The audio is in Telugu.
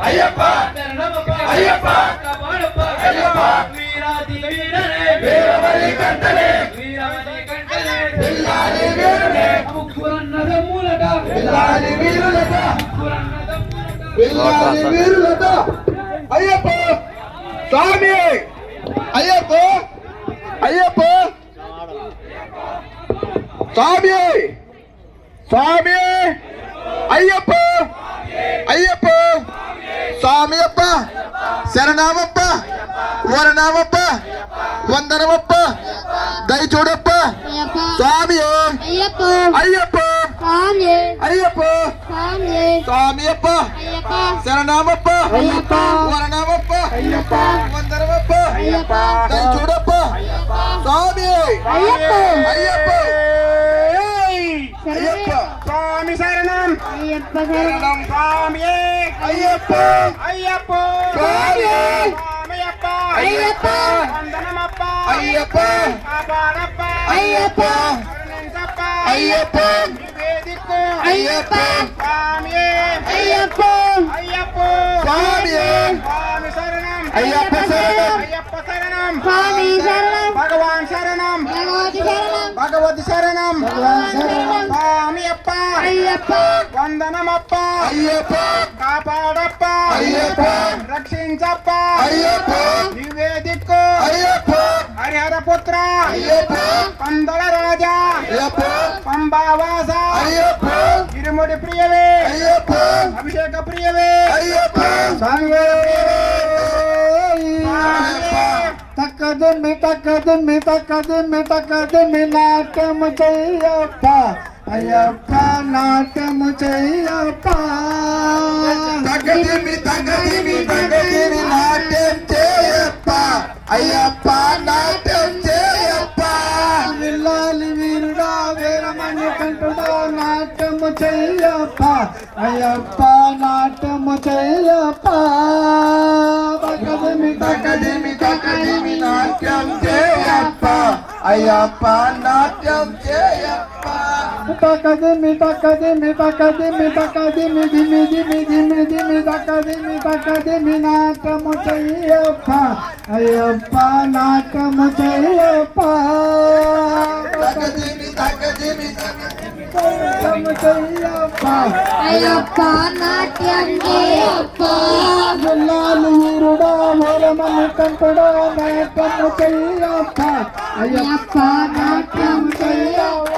అయ్యప్ప శరణమప్ప అయ్యప్ప కాపాడప్ప అయ్యప్ప వీరాది వీరనే వీరమణి కంటనే వీరమణి కంటనే బిల్లాలి వీరునే ముగ్గురన్నద మూలట బిల్లాలి వీరులట ముగ్గురన్నద మూలట బిల్లాలి వీరులట అయ్యప్ప స్వామి అయ్యప్ప అయ్యప్ప స్వామి స్వామి అయ్యప్ప అయ్యప్ప స్వామి అప్ప శరణమప్ప వరణమప్ప వందనమప్ప దయచూడప్ప స్వామి అయ్యప్ప అయ్యప్ప అయ్యప్ప స్వామి అప్ప శరణమప్ప వరణమప్ప వందనమప్ప దయచూడప్ప స్వామి అయ్యప్ప అయ్యప్ప అయ్యప్ప స్వామి శరణం అయ్యప్ప శరణం స్వామి అయ్యప్ప అయ్యప్ప స్వామి స్వామియప్ప అయ్యప్ప వందనమప్ప అయ్యప్ప కాపాడప్ప అయ్యప్ప కరుణించప్ప అయ్యప్ప నివేదికు అయ్యప్ప స్వామి అయ్యప్ప అయ్యప్ప స్వామి స్వామి శరణం అయ్యప్ప శరణం అయ్యప్ప శరణం స్వామి శరణం భగవాన్ శరణం భగవతి శరణం భగవతి శరణం స్వామి అప్ప అయ్యప్ప వందనమప్ప అయ్యప్ప కాపాడప్ప అయ్యప్ప రక్షించప్ప అయ్యప్ప నివేదికు అయ్యప్ప హరిహర పుత్ర అయ్యప్ప పందల రాజా అయ్యప్ప పంబావాస అయ్యప్ప ఇరుముడి ప్రియవే అయ్యప్ప అభిషేక ప్రియవే అయ్యప్ప స్వామి తక్కదిమ్మి తక్కదిమ్మి తక్కదిమ్మి తక్కదిమ్మి నాట్యము చెయ్యప్ప అయ్యప్ప నాట్యము చెయ్యప్ప తగ్గదిమి తగ్గదిమి తగ్గదిమి నాట్యం చేయప్ప అయ్యప్ప నాట్యం చేయప్ప విల్లాలి వీరుడా వీరమణి కంటుడా నాట్యము చెయ్యప్ప అయ్యప్ప నాట్యము చెయ్యప్ప తగ్గదిమి తగ్గదిమి తగ్గదిమి నాట్యం చేయప్ప అయ్యప్ప నాట్యం చేయప్ప తక్కదిమ్మి తక్కదిమ్మి తక్కదిమ్మి తక్కదిమ్మి దిమి దిమి దిమి దిమి తక్కదిమ్మి తక్కదిమ్మి నాట్యము చెయ్యప్ప అయ్యప్ప నాట్యము చెయ్యప్ప తగ్గదిమి తగ్గదిమి నాట్యము చెయ్యప్ప అయ్యప్ప నాట్యం చేయప్ప విల్లాలి వీరుడా వీరమణి కంటుడా నాట్యము చెయ్యప్ప అయ్యప్ప నాట్యం చేయప్ప